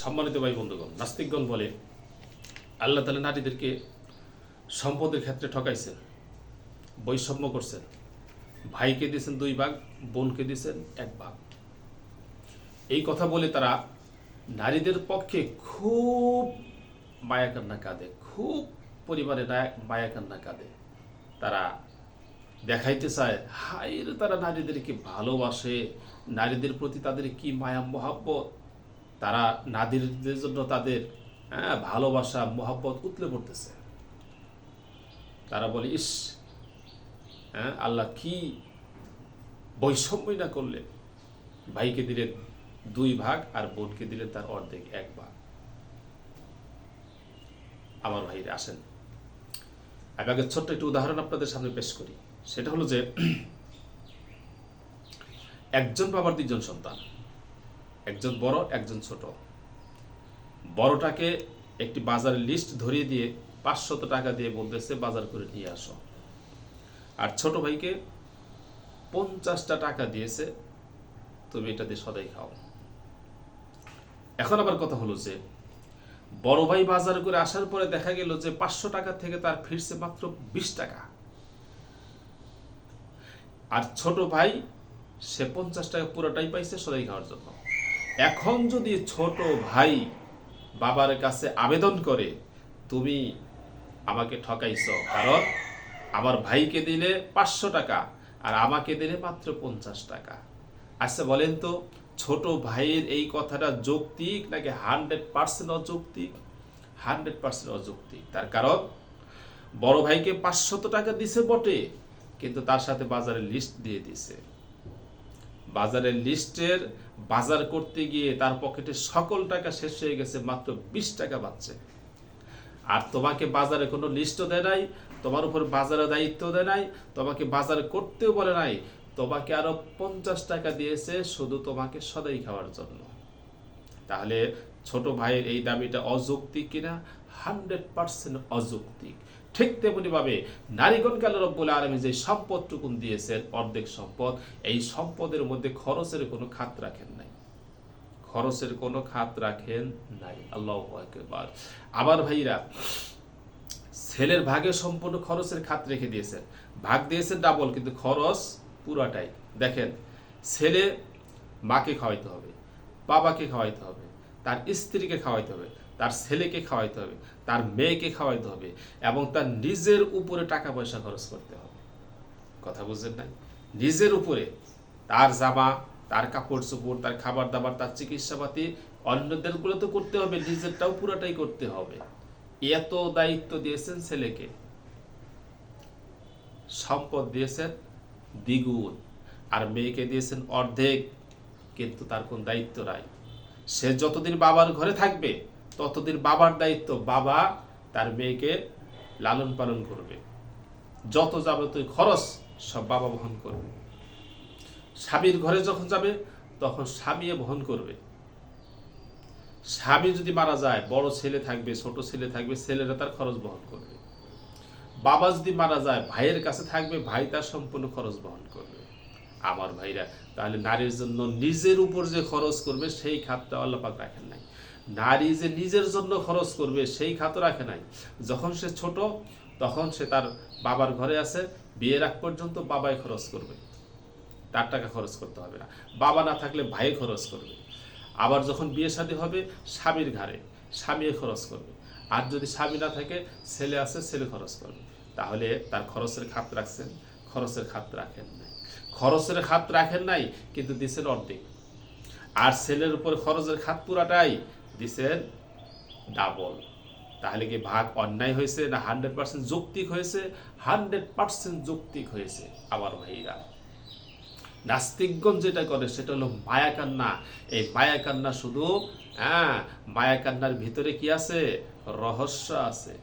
সম্মানিত ভাই বন্ধুগণ, নাস্তিকগণ বলে আল্লাহ তাআলা নারীদেরকে সম্পদের ক্ষেত্রে ঠকাইছেন, বৈষম্য করছেন। ভাইকে দিয়েছেন 2 ভাগ, বোনকে দিয়েছেন 1 ভাগ। এই কথা বলে তারা নারীদের পক্ষে খুব মায়া কান্না কাঁদে, খুব পরিবারে মায়া কান্না কাঁদে। তারা দেখাইতে চায় হায় তারা নারীদেরকে ভালোবাসে, নারীদের প্রতি তাদের কি মায়া মহাব্বত, তারা নারীদের জন্য তাদের ভালোবাসা মহাব্বত উতলে পড়তেছে। তারা বলে ইস আল্লাহ কি বৈষম্যই না করলেন, ভাইকে দিলেন 2 ভাগ আর বোনকে দিলেন তার অর্ধেক 1 ভাগ। আমার ভাইরা আসেন আমি আগে ছোট্ট একটু উদাহরণ আপনাদের সামনে পেশ করি। সেটা হলো যে একজন বাবার 2 জন সন্তান, একজন বড় একজন ছোট। বড়টাকে একটি বাজারের লিস্ট ধরিয়ে দিয়ে 500 টাকা দিয়ে বলতেছে বাজার করে নিয়ে আসো, আর ছোট ভাইকে 50টা টাকা দিয়েছে তুমি এটা দিয়ে সদাই খাও। এখন আবার কথা হলো যে বড় ভাই বাজার করে আসার পরে দেখা গেল যে 500 টাকা থেকে তার ফিরছে মাত্র 20 টাকা, আর ছোট ভাই সে 50 টাকা পুরোটাই পাইছে সদাই খাওয়ার জন্য। এখন যদি ছোট ভাই বাবার কাছে আবেদন করে তুমি আমাকে ঠকাইছো, কারণ আমার ভাইকে দিলে 500 টাকা আর আমাকে দিলে মাত্র 50 টাকা, আচ্ছা বলেন তো ছোট ভাইয়ের এই কথাটা যৌক্তিক নাকি 100% অযৌক্তিক? 100% অযৌক্তিক। তার কারণ বড় ভাইকে 500 টাকা দিছে বটে, কিন্তু তার সাথে বাজারের লিস্ট দিয়ে দিছে। বাজারের লিস্টের বাজার করতে গিয়ে তার পকেটে সকল টাকা শেষ হয়ে গেছে, মাত্র 20 টাকা বাঁচছে। আর তোমাকে বাজারে কোনো লিস্টও দেয় নাই, তোমার উপর বাজারে দায়িত্ব দেয় নাই, তোমাকে বাজার করতেও বলে নাই, তোমাকে আরো 50 টাকা দিয়েছে শুধু তোমাকে সদাই খাওয়ার জন্য। তাহলে ছোট ভাইয়ের এই দাবিটা অযৌক্তিক কিনা? 100% অযৌক্তিক। ঠিক তেমনি ভাবে নারীগণকে আল্লাহ রাব্বুল আলামিন যে সম্পদটুকুন দিয়েছেন অর্ধেক সম্পদ, এই সম্পদের মধ্যে খরচের কোনো খাত রাখেন নাই, খরচের কোনো খাত রাখেন নাই। আল্লাহু আকবার। আবার ভাইরা ছেলের ভাগে সম্পূর্ণ খরচের খাত রেখে দিয়েছেন, ভাগ দিয়েছেন ডাবল কিন্তু খরচ পুরাটাই। দেখেন ছেলে মাকে খাওয়াইতে হবে, বাবাকে খাওয়াইতে হবে, তার স্ত্রীকে খাওয়াইতে হবে, তার ছেলেকে খাওয়াইতে হবে, তার মেয়েকে খাওয়াইতে হবে, এবং তার নিজের উপরে টাকা পয়সা খরচ করতে হবে। কথা বুঝলেন নাই? নিজের উপরে তার জামা, তার কাপড় চোপড়, তার খাবার দাবার, তার চিকিৎসাপাতি, অন্যদের গুলো তো করতে হবে, নিজেরটাও পুরাটাই করতে হবে। এত দায়িত্ব দিয়েছেন ছেলেকে, সম্পদ দিয়েছেন দ্বিগুণ, আর মেয়েকে দিয়েছেন অর্ধেক, কিন্তু তার কোন দায়িত্ব নাই। সে যতদিন বাবার ঘরে থাকবে ততদিন বাবার দায়িত্ব, বাবা তার মেয়েকে লালন পালন করবে, যত যাবতীয় খরচ সব বাবা বহন করবে। স্বামীর ঘরে যখন যাবে তখন স্বামী বহন করবে। স্বামী যদি মারা যায় বড় ছেলে থাকবে, ছোট ছেলে থাকবে, ছেলেরা তার খরচ বহন করবে। বাবা যদি মারা যায় ভাইয়ের কাছে থাকবে, ভাই তার সম্পূর্ণ খরচ বহন করবে। আমার ভাইরা, তাহলে নারীর জন্য নিজের উপর যে খরচ করবে সেই খাতটা আল্লাহ পাক রাখেন নাই। নারী যে নিজের জন্য খরচ করবে সেই খাতও রাখে নাই। যখন সে ছোট তখন সে তার বাবার ঘরে আছে, বিয়ের আগ পর্যন্ত বাবাই খরচ করবে, তার টাকা খরচ করতে হবে না। বাবা না থাকলে ভাই খরচ করবে। আবার যখন বিয়ে শাদী হবে স্বামীর ঘরে স্বামী খরচ করবে, আর যদি স্বামী না থাকে ছেলে আছে, ছেলে খরচ করবে। তাহলে তার খরচের খাত রাখছেন? খরচের খাত রাখেন নাই। খরচের খাত রাখেন নাই কিন্তু দিচ্ছেন অর্ধেক, আর ছেলের উপর খরচের খাত পুরাটাই দিচ্ছেন ডাবল। তাহলে কি ভাগ অন্যায় হয়েছে না 100% যৌক্তিক হয়েছে? 100% যৌক্তিক হয়েছে। আমার ভাইরা, নাস্তিকগণ যেটা করে সেটা হলো মায়া কান্না। এই মায়া কান্না শুধু মায়া কান্নার ভিতরে কি আছে? রহস্য আছে।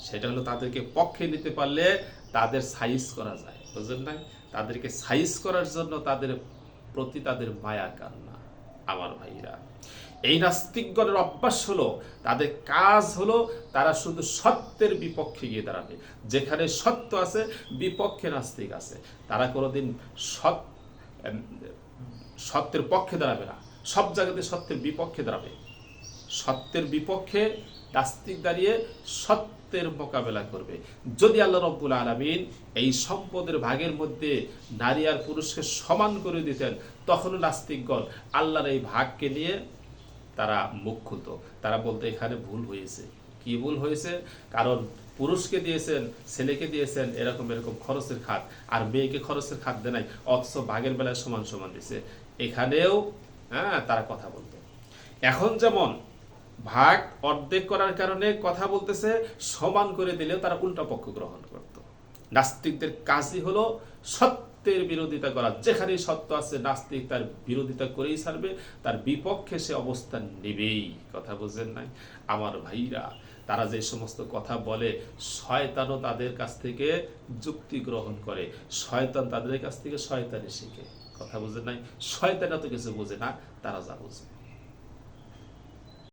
সেটা হলো তাদেরকে পক্ষে নিতে পারলে তাদের সাইজ করা যায়, বুঝলেন না? তাদেরকে সাইজ করার জন্য তাদের প্রতি তাদের মায়া কান্না। আমার ভাইরা, এই নাস্তিকগণের অভ্যাস হলো, তাদের কাজ হলো তারা শুধু সত্যের বিপক্ষে গিয়ে দাঁড়াবে। যেখানে সত্য আছে বিপক্ষে নাস্তিক আছে, তারা কোনোদিন সত্যের পক্ষে দাঁড়াবে না, সব জায়গাতে সত্যের বিপক্ষে দাঁড়াবে। সত্যের বিপক্ষে নাস্তিক দাঁড়িয়ে সত্যের মোকাবেলা করবে। যদি আল্লাহ রব্বুল আলামিন এই সম্পদের ভাগের মধ্যে নারী আর পুরুষকে সমান করে দিতেন, তখনও নাস্তিকগণ আল্লাহর এই ভাগকে নিয়ে তারা মুখ খুলত। তারা বলতে এখানে ভুল হয়েছে। কি ভুল হয়েছে? কারণ পুরুষকে দিয়েছেন, ছেলেকে দিয়েছেন এরকম এরকম খরচের খাত, আর মেয়েকে খরচের খাত দেয় নাই, অথচ ভাগের বেলায় সমান সমান দিছে। এখানেও তারা কথা বলতো। এখন যেমন ভাগ অর্ধেক করার কারণে কথা বলতেছে, সমান করে দিলেও তারা উল্টা পক্ষ গ্রহণ করত। নাস্তিকদের কাজই হলো সত্যের বিরোধিতা করা। যেখানেই সত্য আছে নাস্তিক তার বিরোধিতা করেই ছাড়বে, তার বিপক্ষে সে অবস্থান নেবেই। কথা বুঝেন নাই আমার ভাইরা? তারা যে সমস্ত কথা বলে, শয়তানও তাদের কাছ থেকে যুক্তি গ্রহণ করে, শয়তান তাদের কাছ থেকে শয়তানি শিখে। কথা বুঝেন নাই? শয়তান তো কিছু বোঝে না, তারা যা বোঝে।